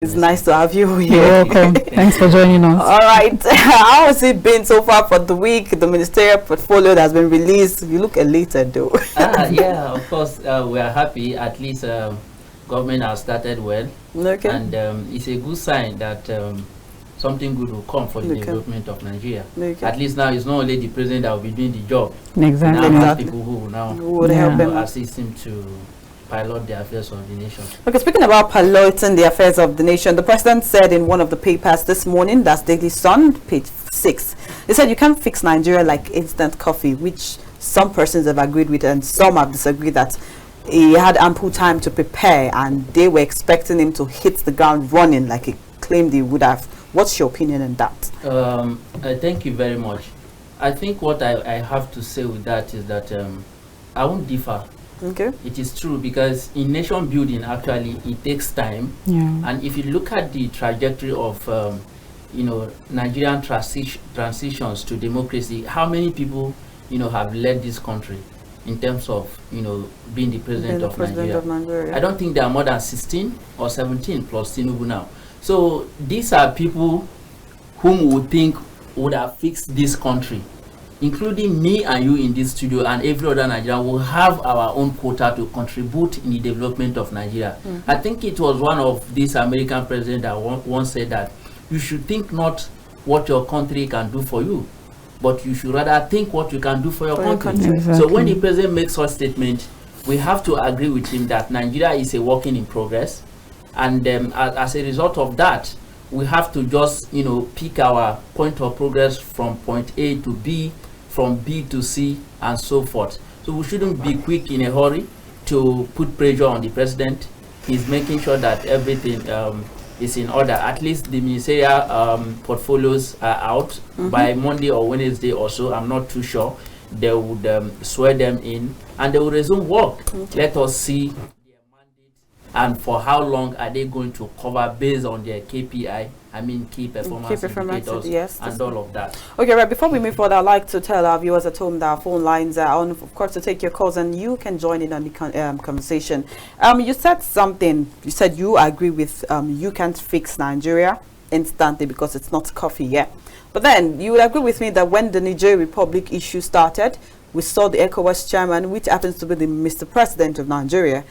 It's nice to have you here. You're welcome. Thanks for joining us. All right. How has it been so far for the week? The ministerial portfolio that has been released. You look elated, though. Yeah, of course, we are happy. At least government has started well. Okay. And it's a good sign that something good will come for the development of Nigeria. Okay. At least now it's not only the president that will be doing the job. Exactly. Now people who will now would help him assist him to pilot the affairs of the nation. Okay, speaking about piloting the affairs of the nation, the president said in one of the papers this morning, that's Daily Sun, page 6, he said you can't fix Nigeria like instant coffee, which some persons have agreed with and some have disagreed that he had ample time to prepare and they were expecting him to hit the ground running like he claimed he would have. What's your opinion on that? Thank you very much. I think what I have to say with that is that I won't differ. Okay. It is true because in nation building actually it takes time. Yeah. And if you look at the trajectory of Nigerian transitions to democracy, how many people have led this country in terms of being the president of Nigeria? I don't think there are more than 16 or 17 plus Tinubu now. So these are people whom we would think would have fixed this country, including me and you in this studio and every other Nigerian will have our own quota to contribute in the development of Nigeria. I think it was one of these American presidents that once said that you should think not what your country can do for you, but you should rather think what you can do for your country. Exactly. So when the president makes such statement, we have to agree with him that Nigeria is a working in progress. And as a result of that, we have to just, pick our point of progress from point A to B, from B to C, and so forth. So we shouldn't be quick in a hurry to put pressure on the president. He's making sure that everything is in order. At least the ministerial portfolios are out by Monday or Wednesday or so. I'm not too sure. They would swear them in and they will resume work. Let us see their mandate and for how long are they going to cover based on their KPI. I mean key performance indicators, yes, and all of that. Okay, right, before we move forward, I'd like to tell our viewers at home that our phone lines are on, of course, to take your calls and you can join in on the conversation. You said something, you said you agree with you can't fix Nigeria instantly because it's not coffee yet. But then you would agree with me that when the Niger Republic issue started, we saw the Ecowas chairman, which happens to be the Mr. President of Nigeria,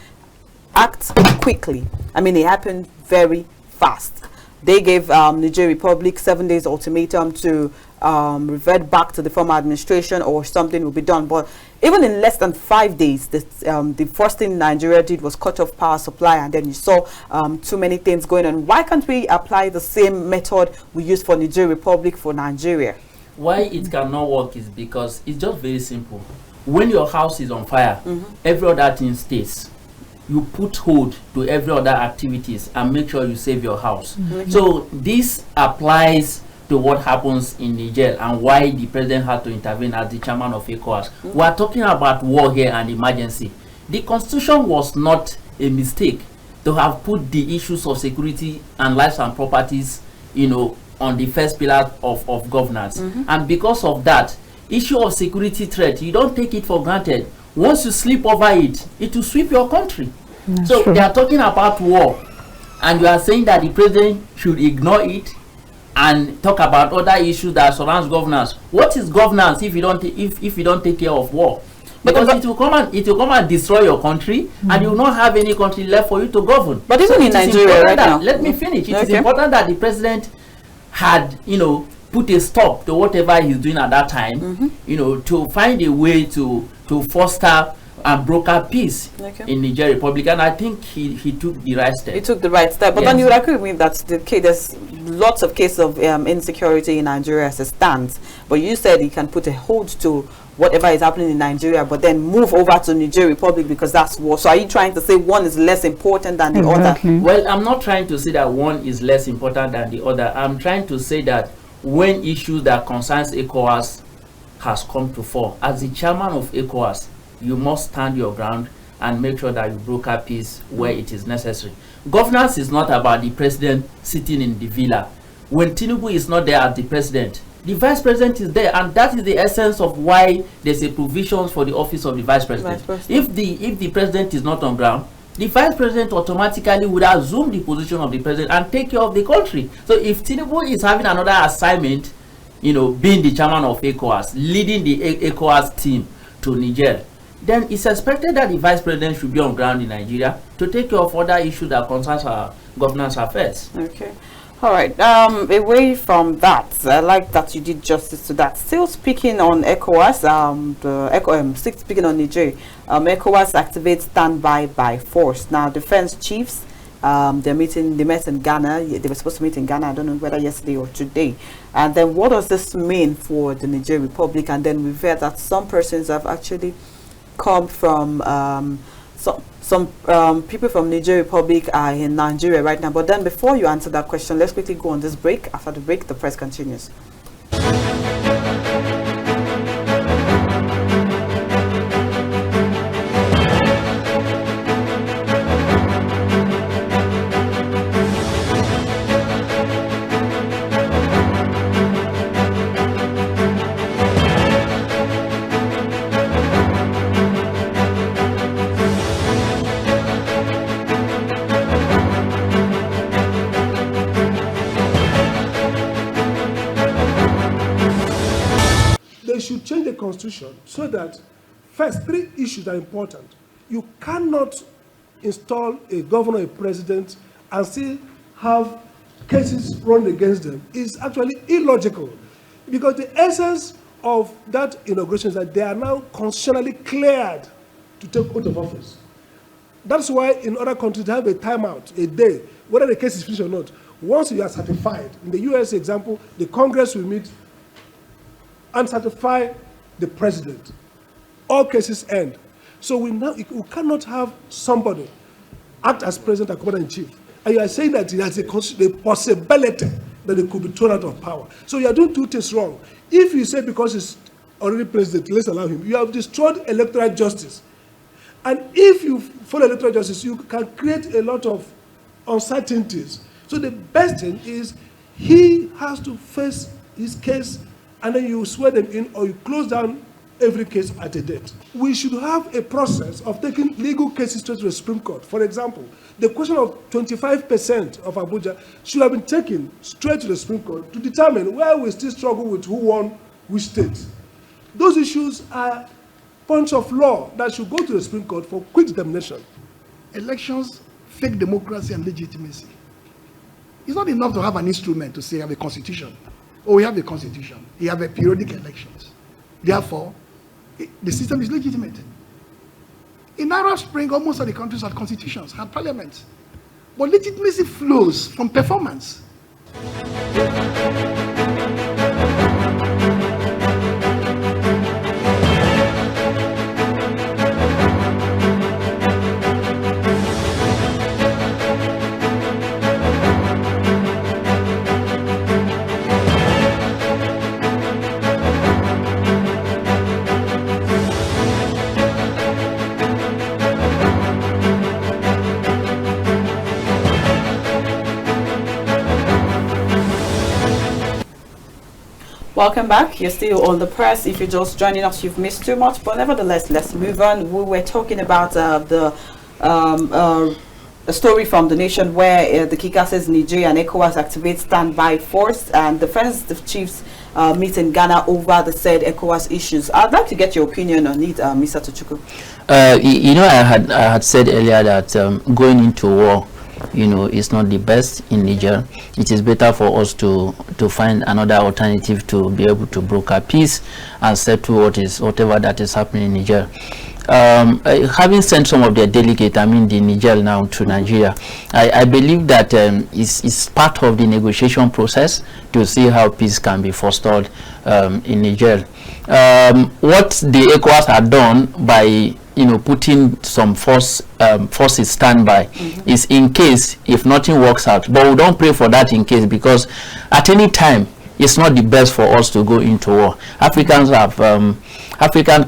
act quickly. I mean, it happened very fast. They gave Niger Republic 7 days ultimatum to revert back to the former administration or something will be done. But even in less than 5 days, the first thing Nigeria did was cut off power supply, and then you saw too many things going on. Why can't we apply the same method we used for Niger Republic for Nigeria? Why it cannot work is because it's just very simple. When your house is on fire, every other thing stays. You put hold to every other activities and make sure you save your house. So this applies to what happens in Niger and why the president had to intervene as the chairman of Ecowas. We are talking about war here and emergency. The constitution was not a mistake to have put the issues of security and lives and properties, on the first pillar of governance. And because of that, issue of security threat, you don't take it for granted. Once you sleep over it, it will sweep your country. That's so true. They are talking about war, and you are saying that the president should ignore it and talk about other issues that surrounds governance. What is governance if you don't if you don't take care of war? Because it will come and destroy your country, and you will not have any country left for you to govern. But even in Nigeria right now, let me finish. It is important that the president had put a stop to whatever he's doing at that time, to find a way to foster and broker peace in Niger Republic, and I think he took the right step. He took the right step, but then you would agree with me that there's lots of cases of insecurity in Nigeria as it stands. But you said he can put a hold to whatever is happening in Nigeria, but then move over to Niger Republic because that's war. So are you trying to say one is less important than the other? Well, I'm not trying to say that one is less important than the other. I'm trying to say that when issues that concerns ECOWAS has come to fore, as the chairman of ECOWAS, you must stand your ground and make sure that you broker peace where it is necessary. Governance is not about the president sitting in the villa. When Tinubu is not there as the president, the vice president is there, and that is the essence of why there's a provisions for the office of the vice president. If the president is not on ground, the vice president automatically would assume the position of the president and take care of the country. So if Tinubu is having another assignment, being the chairman of ECOWAS, leading the ECOWAS team to Niger, then it's expected that the vice president should be on ground in Nigeria to take care of other issues that concerns our governance affairs. Okay. All right. Away from that, I like that you did justice to that. Still speaking on ECOWAS, speaking on Niger, ECOWAS activates standby by force. Now, defense chiefs, they met in Ghana. They were supposed to meet in Ghana. I don't know whether yesterday or today. And then, what does this mean for the Niger Republic? And then we've heard that some persons have actually come from some people from Niger Republic are in Nigeria right now. But then before you answer that question, let's quickly go on this break. After the break, the press continues. Should change the constitution so that first 3 issues are important. You cannot install a governor, a president, and still have cases run against them. It's actually illogical, because the essence of that inauguration is that they are now constitutionally cleared to take oath of office. That's why in other countries they have a timeout, a day, whether the case is finished or not. Once you are certified, in the US example, the Congress will meet and certify the president. All cases end. So we cannot have somebody act as president and commander-in-chief, and you are saying that it has a possibility that it could be thrown out of power. So you are doing 2 things wrong. If you say because he's already president, let's allow him, you have destroyed electoral justice. And if you follow electoral justice, you can create a lot of uncertainties. So the best thing is he has to face his case, and then you swear them in, or you close down every case at a date. We should have a process of taking legal cases straight to the Supreme Court. For example, the question of 25% of Abuja should have been taken straight to the Supreme Court to determine where we still struggle with who won which state. Those issues are points of law that should go to the Supreme Court for quick determination. Elections, fake democracy and legitimacy. It's not enough to have an instrument to say have a constitution. Oh, we have a constitution. We have a periodic elections. Therefore, the system is legitimate. In Arab Spring, almost all the countries had constitutions, had parliaments. But legitimacy flows from performance. Welcome back. You're still on the press. If you're just joining us, you've missed too much, but nevertheless, let's move on. We were talking about the story from The Nation where the Kika says Nigeria and ECOWAS activate standby force, and defense chiefs meet in Ghana over the said ECOWAS issues. I'd like to get your opinion on it, Mr. Tochukwu. I had said earlier that going into war, is not the best in Niger. It is better for us to find another alternative to be able to broker peace and settle whatever that is happening in Niger. Having sent some of their delegates, the Niger now to Nigeria, I believe that it's part of the negotiation process to see how peace can be fostered in Niger. What the ECOWAS had done by putting some forces standby is in case if nothing works out, but we don't pray for that in case, because at any time it's not the best for us to go into war. African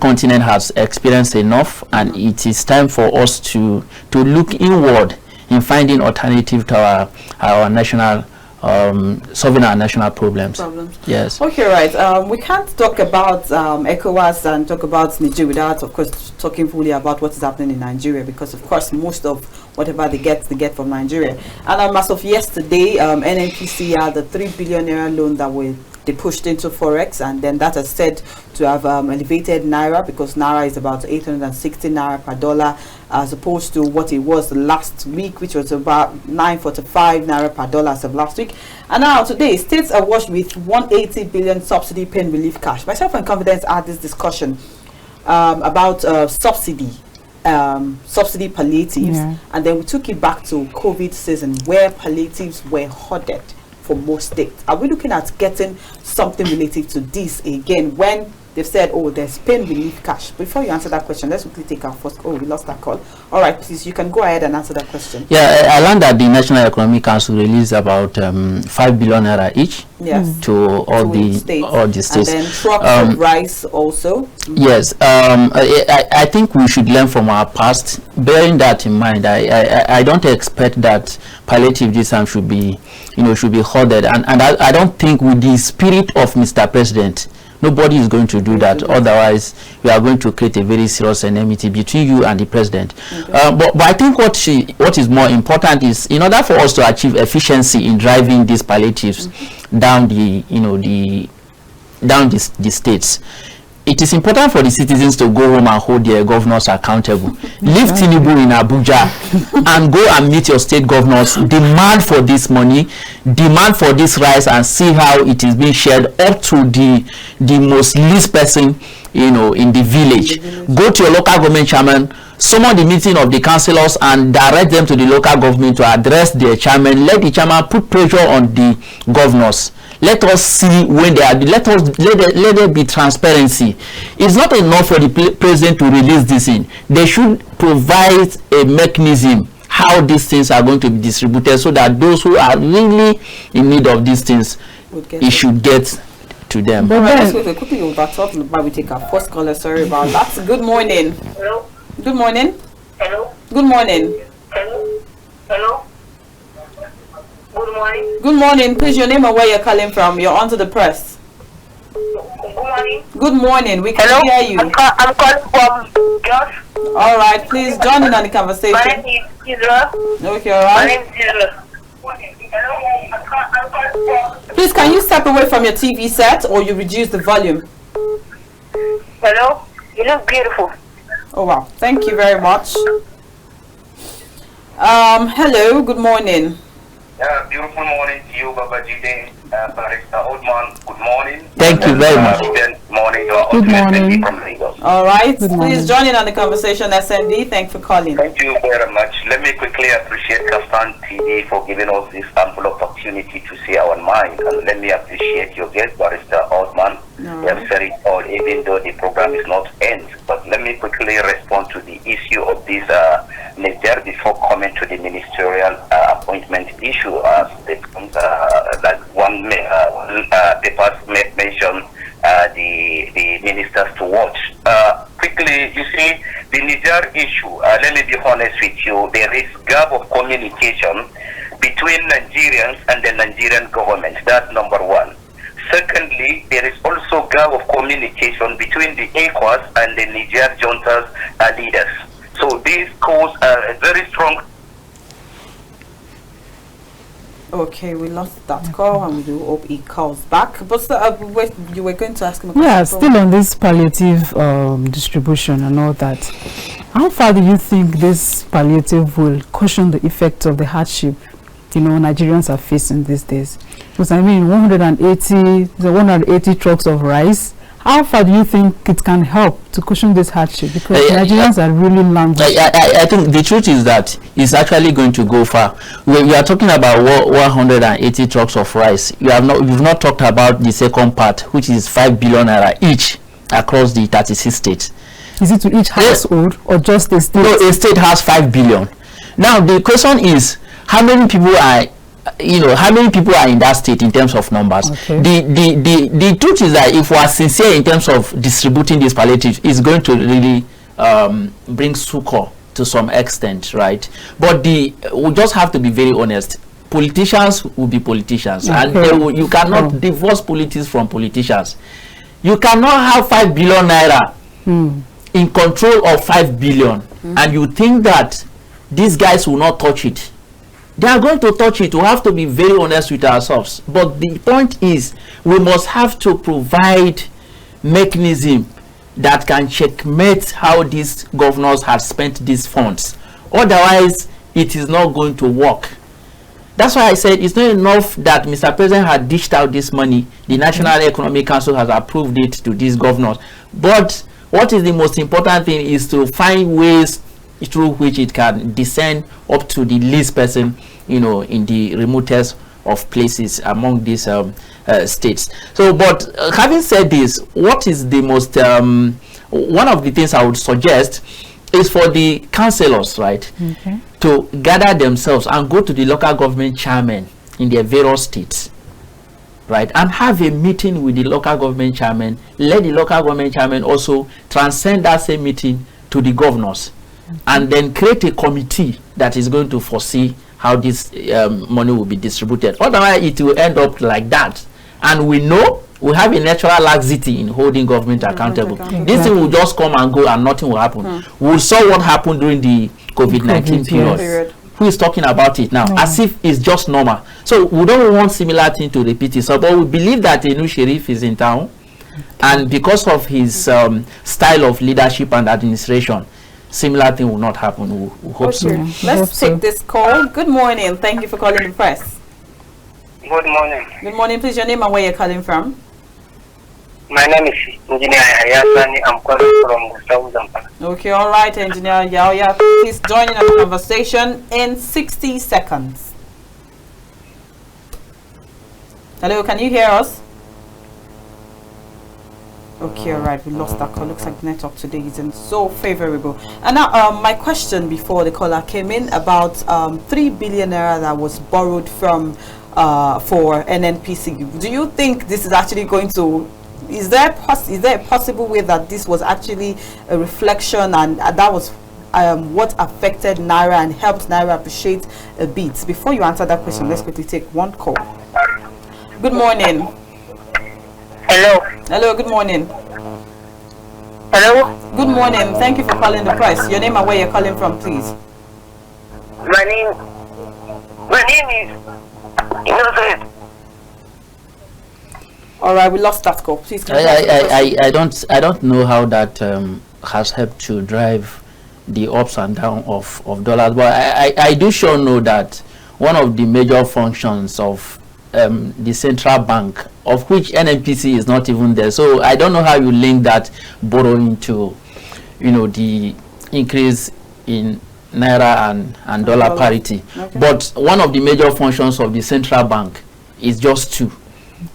continent has experienced enough, and it is time for us to look inward in finding alternative to our national solving our national problems. Yes. Okay, right. We can't talk about ECOWAS and talk about Niger without, of course, talking fully about what is happening in Nigeria, because, of course, most of whatever they get from Nigeria. And as of yesterday, NNPC had the 3 billion naira loan that they pushed into Forex, and then that is said to have elevated Naira, because Naira is about 860 Naira per dollar, as opposed to what it was last week, which was about 945 Naira per dollar as of last week. And now today, states are awash with 180 billion subsidy pain relief cash. Myself and Confidence had this discussion about subsidy palliatives, and then we took it back to COVID season, where palliatives were hoarded for most states. Are we looking at getting something related to this again, when they've said, oh, there's pain relief cash? Before you answer that question, let's quickly take our first. Oh, we lost that call. All right, please, you can go ahead and answer that question. Yeah, I learned that the National Economic Council released about 5 billion naira each to all the states. And then trucks of rice also. Yes, I think we should learn from our past. Bearing that in mind, I don't expect that palliative this time should be hoarded, and I don't think, with the spirit of Mr. President, nobody is going to do that. Otherwise, we are going to create a very serious enmity between you and the president. But I think what is more important is, in order for us to achieve efficiency in driving these palliatives down the states, it is important for the citizens to go home and hold their governors accountable. Leave Tinubu in Abuja and go and meet your state governors. Demand for this money, demand for this rice, and see how it is being shared up to the most least person, in the village. Go to your local government chairman, summon the meeting of the councillors, and direct them to the local government to address their chairman. Let the chairman put pressure on the governors. Let us see when they are. Let there be transparency. It's not enough for the president to release this in. They should provide a mechanism how these things are going to be distributed, so that those who are really in need of these things, it should get to them. But let's quickly overtalk before we take our first caller. Sorry about that. Good morning. Hello. Good morning. Hello. Good morning. Hello. Hello. Good morning. Good morning. Please, your name and where you're calling from. You're onto the press. Good morning. Good morning. We can hear you. I'm calling from Jos. All right. Please join in on the conversation. My name is Israel. Okay. All right. My name is Israel. Hello. I'm calling from. Please, can you step away from your TV set, or you reduce the volume? Hello. You look beautiful. Oh wow. Thank you very much. Hello. Good morning. Beautiful morning to you, Babajide, Barrister Uthman. Good morning. Thank you very much. Good morning. Good morning. From Lagos. All right. Good morning. Please join in on the conversation, SND. Thanks for calling. Thank you very much. Let me quickly appreciate KAFTAN TV for giving us this ample opportunity to say our mind. And let me appreciate your guest, Barrister Uthman. No. You have said it all, even though the program is not end. But let me quickly respond to the issue of this Niger before coming to the ministerial appointment issue, as that one papers mention the ministers to watch. Quickly, you see, the Niger issue, let me be honest with you, there is gap of communication between Nigerians and the Nigerian government. That's number one. Secondly, there is also gap of communication between the Ecowas and the Niger junta's leaders. So this cause a very strong. Okay, we lost that call, and we do hope he calls back. But wait, you were going to ask him a question. Yeah, still on this palliative distribution and all that. How far do you think this palliative will cushion the effect of the hardship Nigerians are facing these days? Because I mean, 180 trucks of rice. How far do you think it can help to cushion this hardship? Because Nigerians are really languishing. I think the truth is that it's actually going to go far. We are talking about 180 trucks of rice. You've not talked about the second part, which is 5 billion naira each across the 36 states. Is it to each household or just a state? No, a state has 5 billion. Now the question is, how many people are in that state in terms of numbers? Okay. The truth is that if we are sincere in terms of distributing these palliatives, it's going to really bring succor to some extent, right? But we just have to be very honest. politicians will be politicians, and you cannot divorce politics from politicians. You cannot have 5 billion naira in control of 5 billion, and you think that these guys will not touch it. They are going to touch it. We have to be very honest with ourselves. But the point is, we must have to provide mechanism that can checkmate how these governors have spent these funds. Otherwise, it is not going to work. That's why I said it's not enough that Mr. President had dished out this money. The National Economic Council has approved it to these governors. But what is the most important thing is to find ways through which it can descend up to the least person, you know, in the remotest of places among these states. So, but having said this, what is the most one of the things I would suggest is for the councillors, right, to gather themselves and go to the local government chairman in their various states, right, and have a meeting with the local government chairman. Let the local government chairman also transcend that same meeting to the governors, and then create a committee that is going to foresee how this money will be distributed. Otherwise, it will end up like that. And we know we have a natural laxity in holding government accountable. This thing will just come and go and nothing will happen. We saw what happened during the COVID-19 period. Who is talking about it now? As if it's just normal. So we don't want similar thing to repeat itself. But we believe that a new sheriff is in town. And because of his style of leadership and administration, similar thing will not happen. We hope so. Let's take this call. Good morning. Thank you for calling the press. Good morning. Good morning. Please, your name and where you're calling from. My name is Engineer Ayasani. I'm calling from South Zamfara. Okay, all right, Engineer Yaya. Please join in the conversation in 60 seconds. Hello, can you hear us? Okay, all right, we lost that call. Looks like the network today isn't so favorable. And now, my question before the caller came in about 3 billion naira that was borrowed from for NNPC. Do you think this is actually going to? Is there a possible way that this was actually a reflection and that was what affected Naira and helped Naira appreciate a bit? Before you answer that question, let's quickly take one call. Good morning. Hello. Hello, good morning. Hello. Good morning. Thank you for calling the press. Your name and where you're calling from, please. My name is Innocent. All right, we lost that call. Please. I don't know how that has helped to drive the ups and downs of dollars, but I do sure know that one of the major functions of the central bank, of which NNPC is not even there. So I don't know how you link that borrowing to, you know, the increase in Naira and dollar parity. But one of the major functions of the central bank is just to,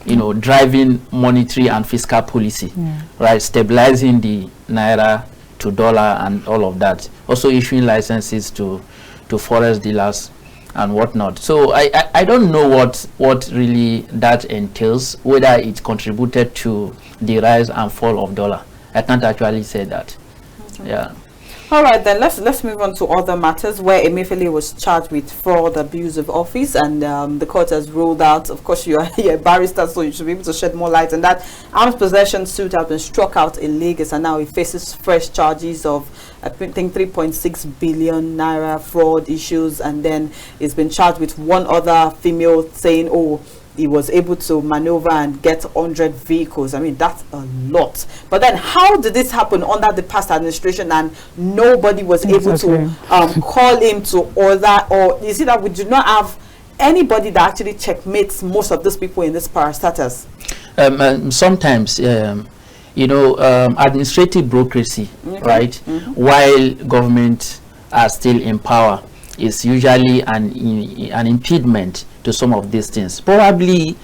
you know, driving monetary and fiscal policy, right, stabilizing the Naira to dollar and all of that. Also issuing licenses to forex dealers and whatnot. So I don't know what really that entails, whether it contributed to the rise and fall of dollar. I can't actually say that. Yeah. All right, then let's move on to other matters where Emefiele was charged with fraud, abuse of office, and the court has ruled out. Of course, you are a barrister, so you should be able to shed more light on that. Arms possession suit has been struck out in Lagos, and now he faces fresh charges of, I think, 3.6 billion naira fraud issues, and then he's been charged with one other female saying, oh, he was able to maneuver and get 100 vehicles. I mean, that's a lot. But then how did this happen under the past administration and nobody was able to call him to order? Or you see that we do not have anybody that actually checkmates most of those people in this parastatus? Sometimes, you know, administrative bureaucracy, right, while government are still in power, is usually an impediment to some of these things. Probably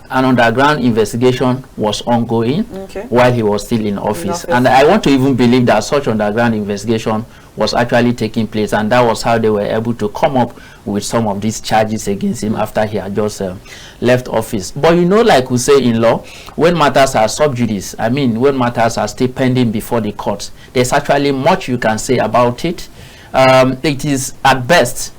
an underground investigation was ongoing while he was still in office. And I want to even believe that such underground investigation was actually taking place, and that was how they were able to come up with some of these charges against him after he had just left office. But you know, like we say in law, when matters are sub judice, I mean when matters are still pending before the courts, there's actually much you can say about it. It is at best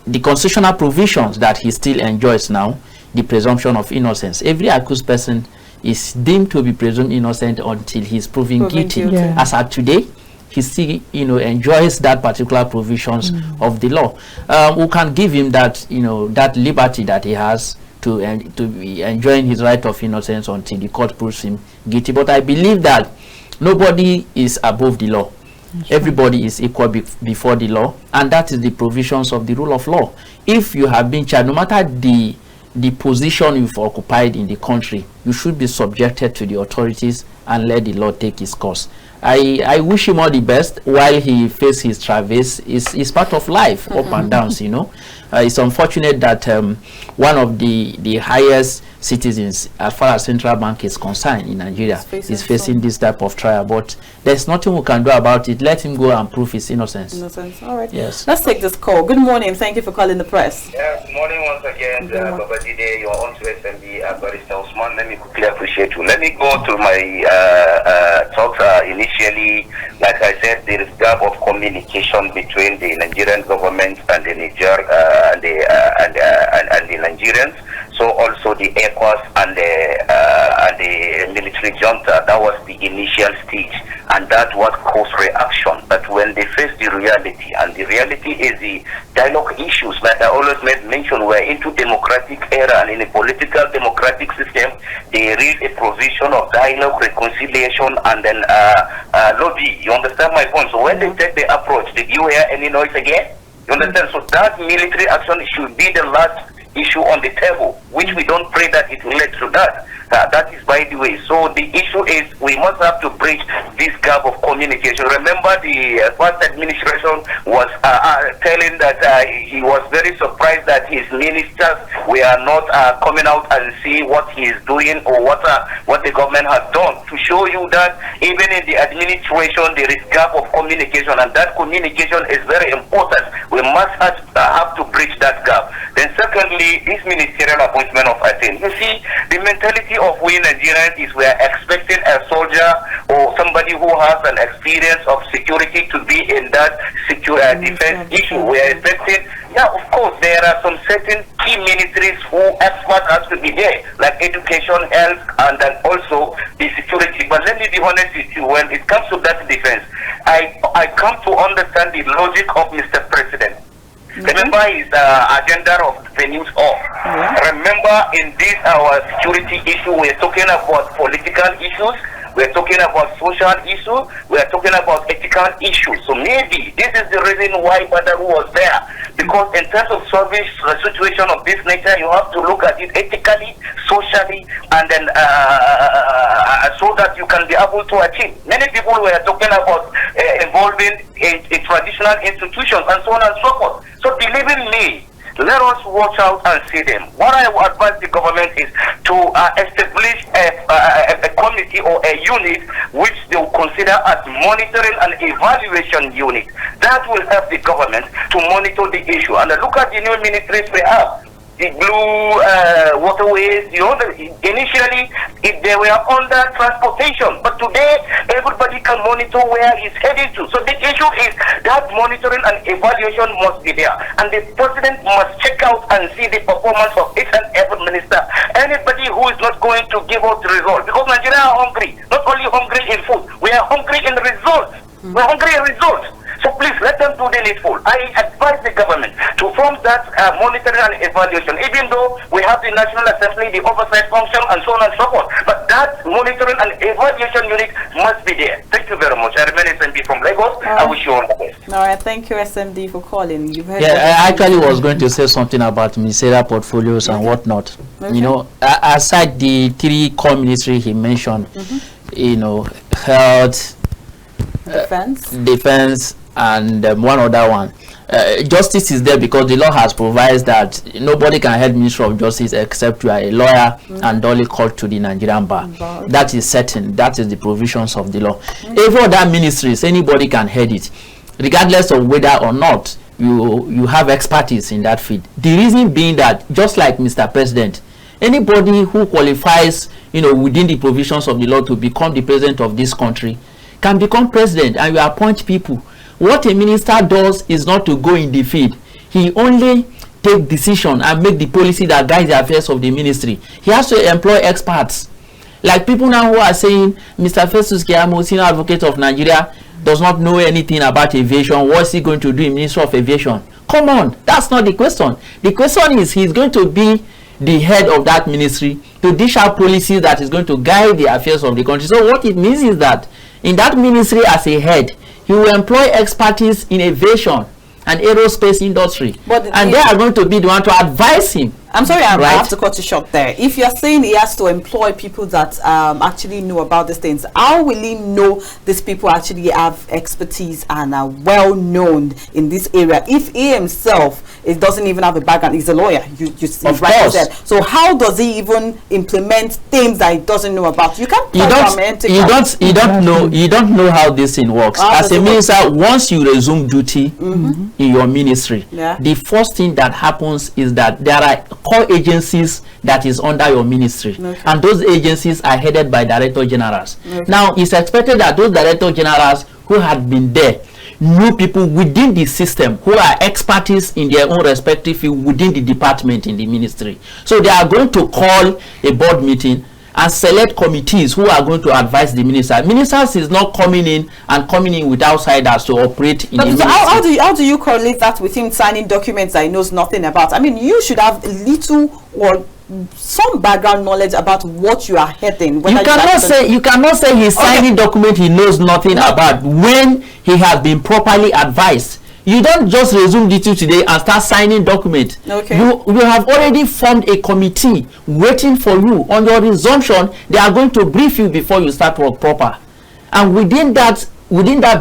the constitutional provisions that he still enjoys now, the presumption of innocence. Every accused person is deemed to be presumed innocent until he is proven guilty. Yeah. As at today, he still, enjoys that particular provisions of the law. We can give him that, that liberty that he has to be enjoying his right of innocence until the court proves him guilty. But I believe that nobody is above the law. Everybody is equal before the law, and that is the provisions of the rule of law. If you have been charged, no matter the position you've occupied in the country, you should be subjected to the authorities and let the law take its course. I wish him all the best while he faces his traverse. It's part of life, up and downs, It's unfortunate that one of the highest citizens, as far as central bank is concerned in Nigeria, is facing this type of trial. But there's nothing we can do about it. Let him go and prove his innocence. All right. Yes. Let's take this call. Good morning. Thank you for calling the press. Yeah, good morning once again. Babajide, you're on to SMB, Barrister Uthman. Let me quickly appreciate you. Let me go to my talks initially. Like I said, there is gap of communication between the Nigerian government and the Niger and the Nigerians. So also the Ecowas and the military junta. That was the initial stage, and that what caused reaction. But when they face the reality, and the reality is the dialogue issues, like I always mention, we're into democratic era, and in a political democratic system, there is a provision of dialogue, reconciliation, and then lobby. You understand my point? So when they take the approach, did you hear any noise again? You understand? So that military action should be the last issue on the table, which we don't pray that it will lead to that. That is by the way. So the issue is we must have to bridge this gap of communication. Remember, the past administration was telling that he was very surprised that his ministers were not coming out and see what he is doing or what the government has done, to show you that even in the administration there is gap of communication, and that communication is very important. We must have to bridge that gap. Then secondly, this ministerial appointment of Aten. You see, the mentality of we Nigerians is we are expecting a soldier or somebody who has an experience of security to be in that defense issue. We are expecting, of course, there are some certain key ministries who experts has to be there, like education, health, and then also the security. But let me be honest with you, when it comes to that defense, I come to understand the logic of Mr. President. Remember his agenda of the news off. Remember, in this our security issue, we're talking about political issues, we're talking about social issues, we're talking about ethical issues. So maybe this is the reason why Badaru was there. Because in terms of solving a situation of this nature, you have to look at it ethically, socially, and then so that you can be able to achieve. Many people were talking about involving a traditional institutions and so on and so forth. So believe in me, let us watch out and see them. What I would advise the government is to establish a committee or a unit which they will consider as monitoring and evaluation unit. That will help the government to monitor the issue. And look at the new ministries we have. The blue waterways, initially they were under transportation, but today everybody can monitor where he's heading to. So the issue is that monitoring and evaluation must be there, and the president must check out and see the performance of each and every minister. Anybody who is not going to give out the result, because Nigeria are hungry, not only hungry in food, we are hungry in results. We're hungry in results. So please let them do the needful. I advise the government to form that monitoring and evaluation, even though we have the National Assembly, the oversight function, and so on and so forth. But that monitoring and evaluation unit must be there. Thank you very much. I remain SMD from Lagos. I wish you all the best. All right, thank you, SMD, for calling. You've heard I actually was going to say something about ministerial portfolios and whatnot. Aside the three core ministries he mentioned, health, defense, and one other one. Justice is there because the law has provided that nobody can head Ministry of Justice except you are a lawyer and only called to the Nigerian bar. That is certain. That is the provisions of the law. Every other ministries, anybody can head it, regardless of whether or not you have expertise in that field. The reason being that, just like Mr. President, anybody who qualifies, within the provisions of the law to become the president of this country can become president, and you appoint people. What a minister does is not to go in the field. he only take decision and make the policy that guides the affairs of the ministry. He has to employ experts. Like people now who are saying Mr. Festus Keyamo, senior advocate of Nigeria, does not know anything about aviation. What's he going to do in Ministry of Aviation? Come on, that's not the question. The question is he's going to be the head of that ministry to dish out policies that is going to guide the affairs of the country. So what it means is that in that ministry as a head, he will employ expertise in aviation and aerospace industry, and they are going to be the one to advise him. I'm sorry, I have to cut you short there. If you're saying he has to employ people that actually know about these things, how will he know these people actually have expertise and are well known in this area if he himself doesn't even have a background? He's a lawyer. You of course. Said. So how does he even implement things that he doesn't know about? You can't. You don't know how this thing works. As a minister, once you resume duty in your ministry, the first thing that happens is that there are core agencies that is under your ministry, and those agencies are headed by director generals. Now it's expected that those director generals who had been there knew people within the system who are expertise in their own respective field within the department in the ministry. So they are going to call a board meeting and select committees who are going to advise the minister. Ministers is not coming in with outsiders to operate in the ministry. How do you correlate that with him signing documents that he knows nothing about? I mean, you should have little or some background knowledge about what you are heading. You cannot say he's signing document he knows nothing about when he has been properly advised. You don't just resume duty today and start signing document. You have already formed a committee waiting for you. On your resumption, they are going to brief you before you start work proper. And within that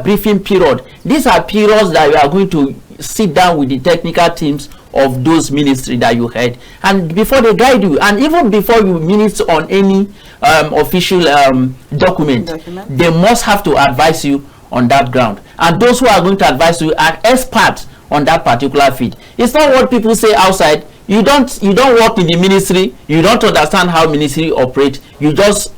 briefing period, these are periods that you are going to sit down with the technical teams of those ministry that you head, and before they guide you, and even before you minute on any official document, they must have to advise you on that ground. And those who are going to advise you are experts on that particular field. It's not what people say outside. You don't work in the ministry. You don't understand how ministry operate. You just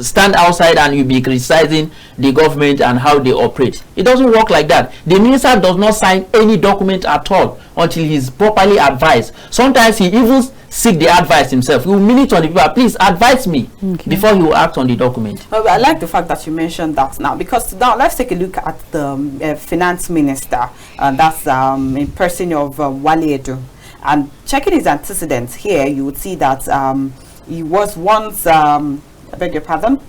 stand outside and you be criticizing the government and how they operate. It doesn't work like that. The minister does not sign any document at all until he is properly advised. Sometimes he even seek the advice himself. He will minute on the paper, please advise me, before he will act on the document. Well, I like the fact that you mentioned that now, because now let's take a look at the finance minister, and that's in person of Wale Edu. And checking his antecedents here, you would see that he was once, I beg your pardon,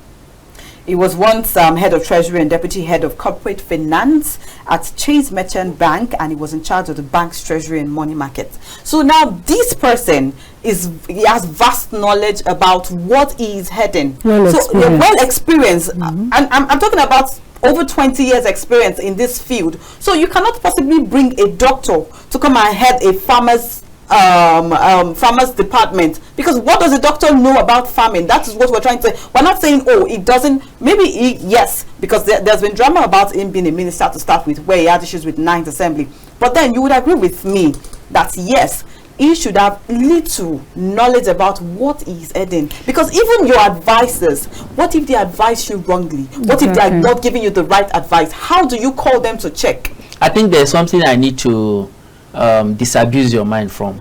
he was once head of treasury and deputy head of corporate finance at Chase Merchant Bank, and he was in charge of the bank's treasury and money market. So now this person he has vast knowledge about what he is heading. Well experienced. And I'm talking about over 20 years experience in this field. So you cannot possibly bring a doctor to come and head a farmer's department, because what does a doctor know about farming? That is what we're trying to say. We're not saying, oh, it doesn't. Maybe yes, because there's been drama about him being a minister to start with, where he had issues with 9th Assembly. But then you would agree with me that yes, he should have little knowledge about what he's heading, because even your advisors, what if they advise you wrongly? What if they're not giving you the right advice? How do you call them to check? I think there's something I need to disabuse your mind from,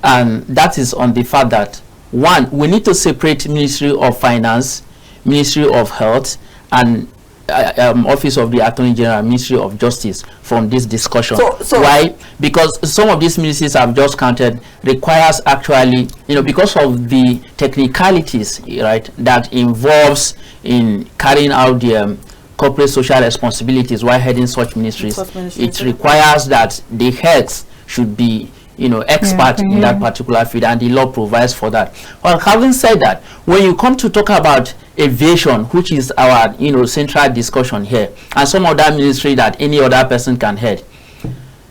and that is on the fact that, one, we need to separate Ministry of Finance, Ministry of Health, and Office of the Attorney General, Ministry of Justice from this discussion. Why? Because some of these ministries I've just counted requires actually, because of the technicalities, right, that involves in carrying out the corporate social responsibilities while heading such ministries. It requires that the heads should be expert in that particular field, and the law provides for that. Well, having said that, when you come to talk about aviation, which is our central discussion here, and some other ministry that any other person can head,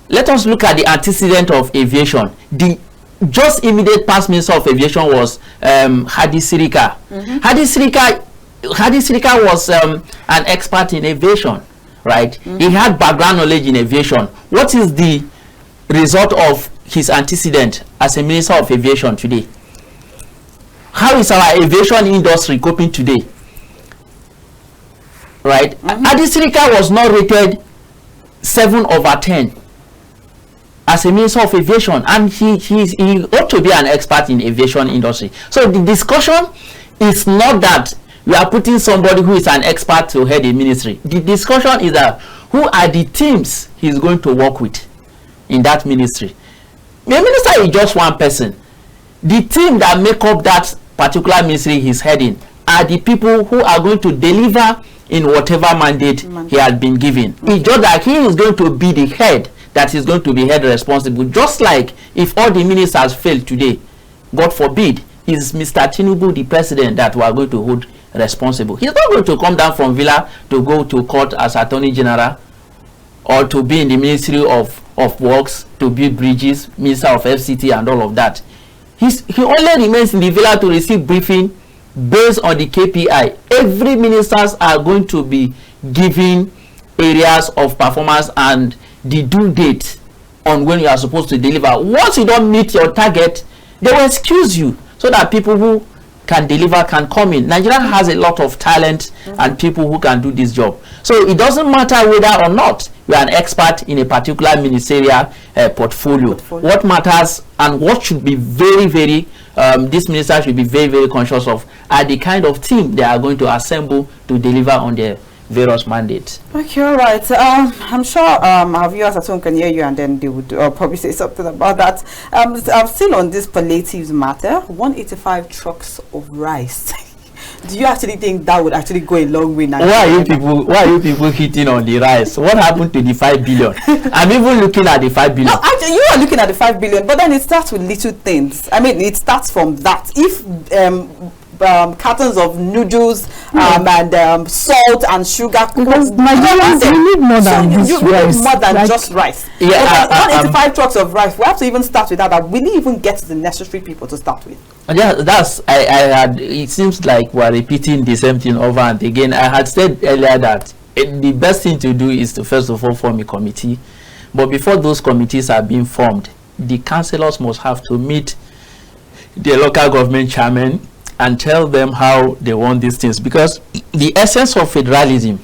let us look at the antecedent of aviation. The just immediate past minister of aviation was Hadi Sirika. Hadi Sirika was an expert in aviation, right? He had background knowledge in aviation. What is the result of his antecedent as a minister of aviation today? How is our aviation industry coping today? Right? Hadi Sirika was not rated 7/10 as a minister of aviation, and he ought to be an expert in aviation industry. So the discussion is not that we are putting somebody who is an expert to head a ministry. The discussion is that who are the teams he's going to work with in that ministry. The minister is just one person. The team that make up that particular ministry he's heading are the people who are going to deliver in whatever mandate he has been given. It's just that he is going to be the head, that is going to be held responsible. Just like if all the ministers fail today, God forbid, is Mr. Tinubu the president that we are going to hold responsible. He's not going to come down from Villa to go to court as Attorney General, or to be in the Ministry of Works to build bridges, Minister of FCT and all of that. He only remains in the Villa to receive briefing based on the KPI. Every ministers are going to be given areas of performance and the due date on when you are supposed to deliver. Once you don't meet your target, they will excuse you so that people who can deliver can come in. Nigeria has a lot of talent and people who can do this job. So it doesn't matter whether or not you are an expert in a particular ministerial portfolio. What matters and what should be very, very, this minister should be very, very conscious of are the kind of team they are going to assemble to deliver on their various mandates. Okay, all right. I'm sure our viewers at home can hear you, and then they would probably say something about that. I'm still on this palliatives matter. 185 trucks of rice. Do you actually think that would actually go a long way now? Why are you people hitting on the rice? What happened to the 5 billion? I'm even looking at the 5 billion. No, actually, you are looking at the 5 billion, but then it starts with little things. I mean, it starts from that. If cartons of noodles and salt and sugar, because Nigerians need more than this rice. More than like just rice. Yeah, 185 trucks of rice. We have to even start with that. We didn't even get to the necessary people to start with. Yeah, that's I had. It seems like we're repeating the same thing over and again. I had said earlier that the best thing to do is to first of all form a committee, but before those committees are being formed, the councillors must have to meet the local government chairman and tell them how they want these things, because the essence of federalism,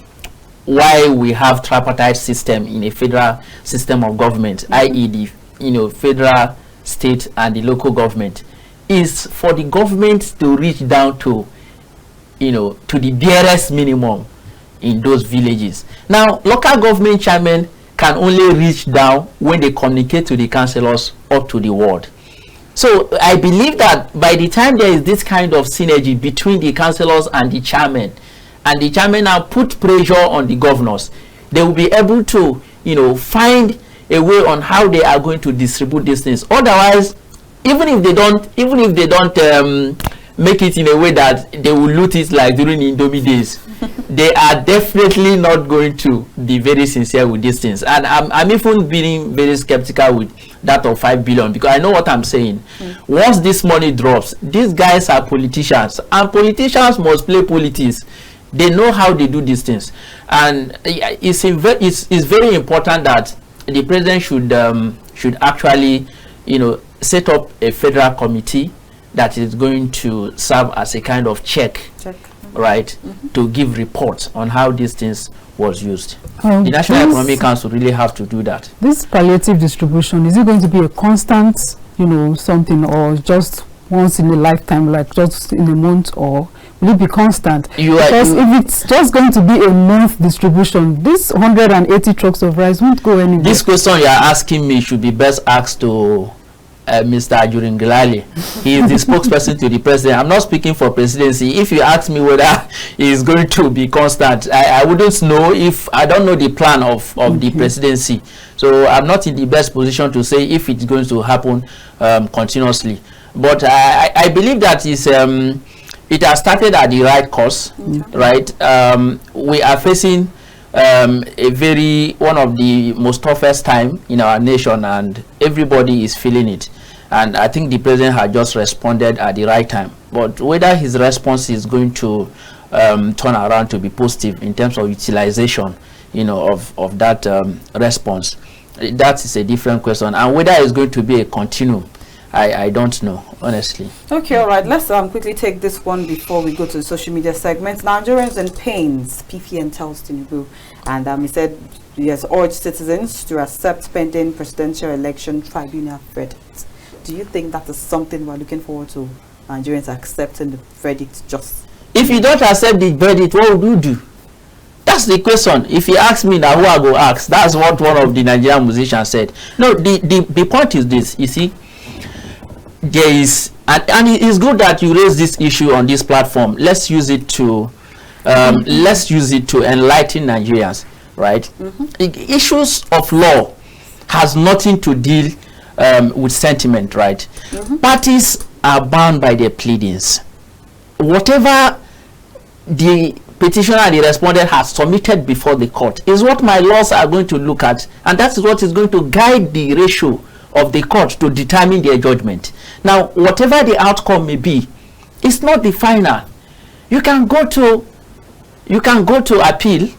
why we have tripartite system in a federal system of government, i.e. the federal, state and the local government, is for the government to reach down to to the barest minimum in those villages. Now local government chairmen can only reach down when they communicate to the councillors up to the ward. So I believe that by the time there is this kind of synergy between the councillors and the chairman now put pressure on the governors, they will be able to find a way on how they are going to distribute these things. Otherwise, even if they don't make it in a way that they will loot it like during the Indomie days, they are definitely not going to be very sincere with these things. And I'm even being very skeptical with that of 5 billion, because I know what I'm saying. Once this money drops, these guys are politicians, and politicians must play politics. They know how they do these things, and it's very important that the president should actually set up a federal committee that is going to serve as a kind of check. Right, to give reports on how these things was used. The National Economic Council really have to do that. This palliative distribution, is it going to be a constant, something, or just once in a lifetime, like just in a month, or will it be constant? Because if it's just going to be a month distribution, this 180 trucks of rice won't go anywhere. This question you are asking me should be best asked to Mr. Ajuringilali. He is the spokesperson to the president. I'm not speaking for presidency. If you ask me whether it is going to be constant, I wouldn't know. If I don't know the plan of the presidency, so I'm not in the best position to say if it's going to happen continuously. But I believe that it has started at the right course, right? We are facing one of the most toughest time in our nation, and everybody is feeling it. And I think the president has just responded at the right time. But whether his response is going to turn around to be positive in terms of utilization, of that response, that is a different question. And whether it's going to be a continuum, I don't know, honestly. Okay, all right. Let's quickly take this one before we go to the social media segment. Nigerians in pains, PPN tells Tinubu. And he said he has urged citizens to accept pending presidential election tribunal verdict. Do you think that is something we're looking forward to, Nigerians accepting the verdict just? If you don't accept the verdict, what would you do? That's the question. If you ask me now, who I go ask? That's what one of the Nigerian musicians said. No, the point is this, you see. There is, and it is good that you raise this issue on this platform. Let's use it to enlighten Nigerians, right? Issues of law has nothing to deal with sentiment, right? Parties are bound by their pleadings. Whatever the petitioner and the respondent has submitted before the court is what my laws are going to look at, and that is what is going to guide the ratio of the court to determine their judgment. Now, whatever the outcome may be, it's not the final. You can go to appeal.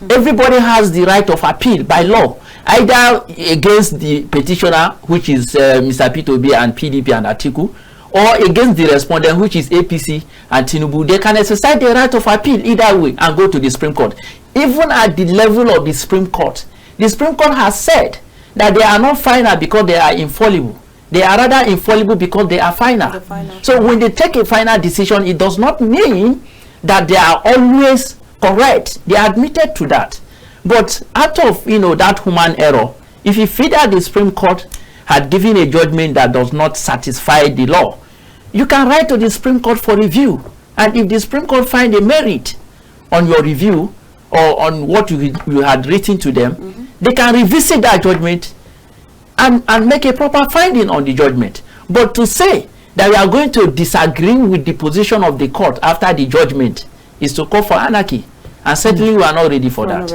Everybody has the right of appeal by law, either against the petitioner, which is Mr. P2B and PDP and Atiku, or against the respondent, which is APC and Tinubu. They can exercise the right of appeal either way and go to the Supreme Court. Even at the level of the Supreme Court has said that they are not final because they are infallible. They are rather infallible because they are final. So when they take a final decision, it does not mean that they are always correct. They are admitted to that. But out of that human error, if you feel that the Supreme Court had given a judgment that does not satisfy the law, you can write to the Supreme Court for review. And if the Supreme Court find a merit on your review or on what you had written to them, they can revisit that judgment and make a proper finding on the judgment. But to say that we are going to disagree with the position of the court after the judgment is to call for anarchy. And certainly we are not ready for that.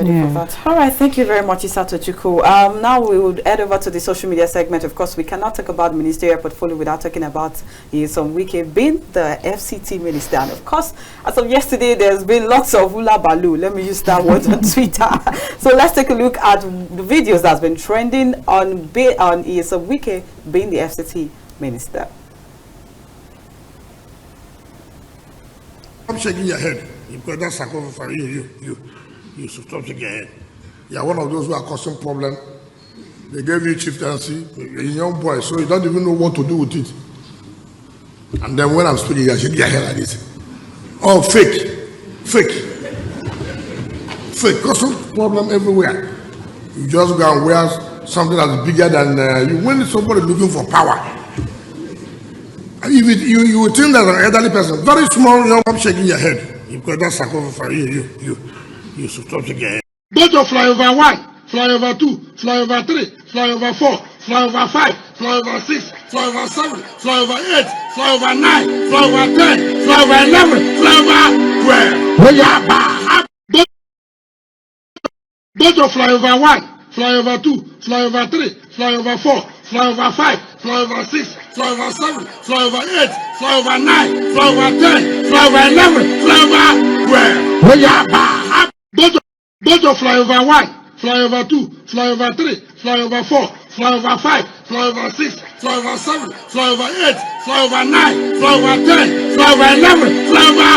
All right, thank you very much, Isa Tochukwu. Now we would head over to the social media segment. Of course, we cannot talk about ministerial portfolio without talking about some Wike being the FCT minister. And of course, as of yesterday, there's been lots of hula baloo. Let me use that word on Twitter. So let's take a look at the videos that's been trending on some Wike being the FCT minister. I'm shaking your head. Because that's sacrifice for you should stop shaking your head. You are one of those who are causing problem. They gave you chieftaincy, a young boy, so you don't even know what to do with it. And then when I'm speaking, you are shaking your head like this. Oh, fake, causing problem everywhere. You just go and wear something that's bigger than you. When somebody looking for power, if you would think that an elderly person, very small, young, I'm shaking your head. Because that's sacrifice for you should stop shaking your head. Go to flyover 1, flyover 2, flyover 3, flyover 4, flyover 5, flyover 6, flyover 7, flyover 8, flyover 9, flyover 10, flyover 11, flyover 12. Go to flyover 1, flyover 2, flyover 3, flyover 4, flyover 5, flyover 6, flyover 7, flyover 8, flyover 9, flyover 10, flyover 11, flyover 12. Go to flyover 1, flyover 2, flyover 3, flyover 4, flyover 5, flyover 6, flyover 7, flyover 8, flyover 9, flyover 10, flyover 11, flyover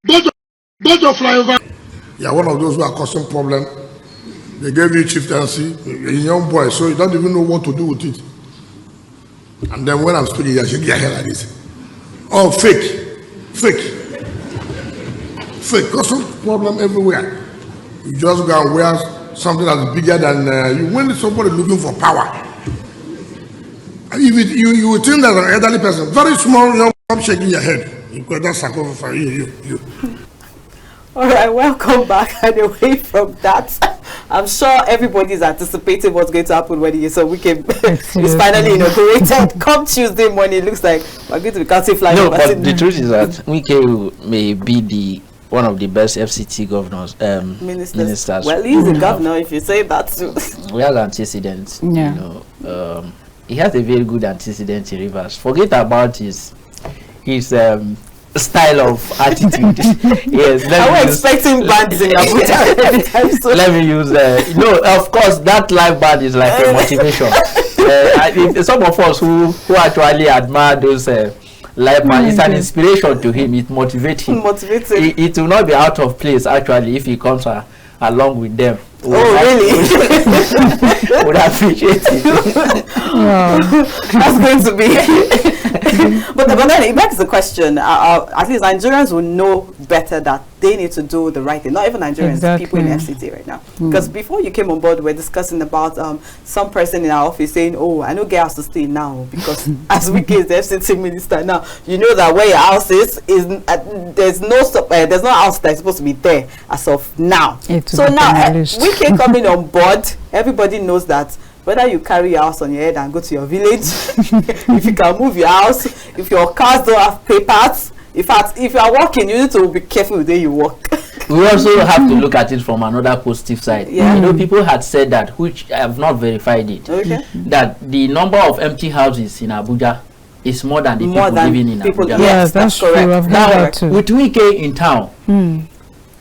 12. Go to flyover. You are one of those who are causing problem. They gave you chieftaincy, a young boy, so you don't even know what to do with it. And then when I'm speaking, you are shaking your head like this. Oh, fake, causing problem everywhere. You just go and wear something that's bigger than you. When somebody looking for power, if you would think that an elderly person, very small, young, I'm shaking your head because that's sacrifice for you. All right, welcome back. And away from that, I'm sure everybody's anticipating what's going to happen when is finally inaugurated. Come Tuesday morning, it looks like we're going to be counting flying. No, but the truth is that Wike may be one of the best FCT governors, ministers. Well, he's a governor, if you say that too. We have antecedents. Yeah. He has a very good antecedent in Rivers. Forget about his style of attitude. Yes, I was expecting bands in Abuja every time. So let me use no, of course that live band is like a motivation. some of us who actually admire those life man, it's an inspiration to him. It motivates him. It will not be out of place actually if he comes along with them. Really? Would appreciate it. That's going to be. but then it begs the question. At least Nigerians will know better that they need to do the right thing. Not even Nigerians, people in FCT right now. Because before you came on board, we're discussing about some person in our office saying, "Oh, I know get house to stay now because as Wike is the FCT minister now, you know that where your house is there's no house that's supposed to be there as of now." So now Wike coming on board, everybody knows that. Whether you carry your house on your head and go to your village, if you can move your house, if your cars don't have papers, in fact, if you are walking, you need to be careful the way you walk. We also have to look at it from another positive side. Yeah. You know, people had said that, which I have not verified it, that the number of empty houses in Abuja is more than the people living in Abuja. Yes, that's correct. I've heard that too. With Wike in town,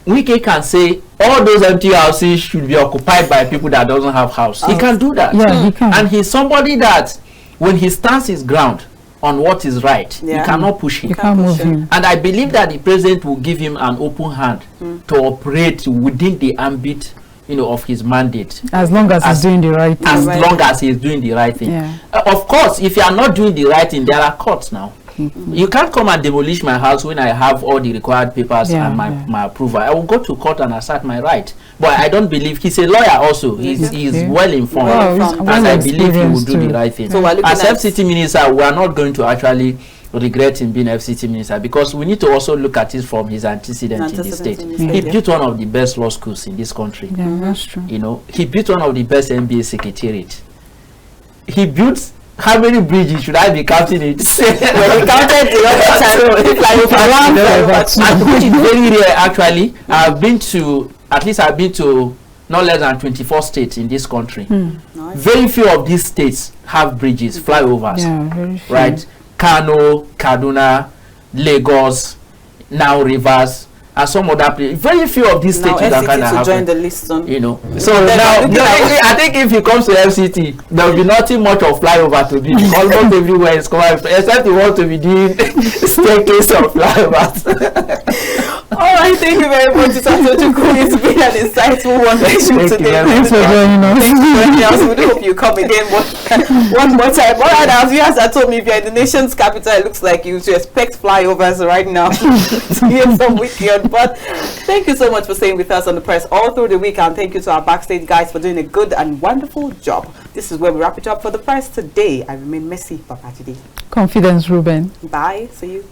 Wike can say all those empty houses should be occupied by people that doesn't have house. He can do that. Yeah, he can. And he's somebody that when he stands his ground on what is right, you cannot push him. You can't move him. And I believe that the president will give him an open hand to operate within the ambit, of his mandate. As long as he's doing the right thing. As long as he's doing the right thing. Yeah. Of course, if you are not doing the right thing, there are courts now. You can't come and demolish my house when I have all the required papers and my approval. I will go to court and assert my right. But I don't believe he's a lawyer also. He's well informed. And I believe he will do the right thing. So as FCT minister, we are not going to actually regret him being FCT minister because we need to also look at it from his antecedent in the state. He built one of the best law schools in this country. Yeah, that's true. He built one of the best MBA secretariat. He built. How many bridges should I be counting it? Well, we counted the other time. Which is very rare actually. I've been to not less than 24 states in this country. Nice. Very few of these states have bridges, flyovers. Yeah, very few. Right? Kano, Kaduna, Lagos, now Rivers, and some other places. Very few of these states that kind of have. Join the list on. So now, I think if it comes to FCT, there will be nothing much of flyover to do. Almost everywhere is covered, except you want to be doing staircase of flyovers. All right, thank you very much, Tochukwu. It's been an insightful one today. Thanks for joining us. Thank you very much. We hope you come again one more time. All right, our viewers that told me if you're in the nation's capital, it looks like you should expect flyovers right now to hear some weekend. But thank you so much for staying with us on the press all through the week, and thank you to our backstage guys for doing a good and wonderful job. This is where we wrap it up for the press today. I remain Messi Babajide. Confidence, Reuben. Bye. See you.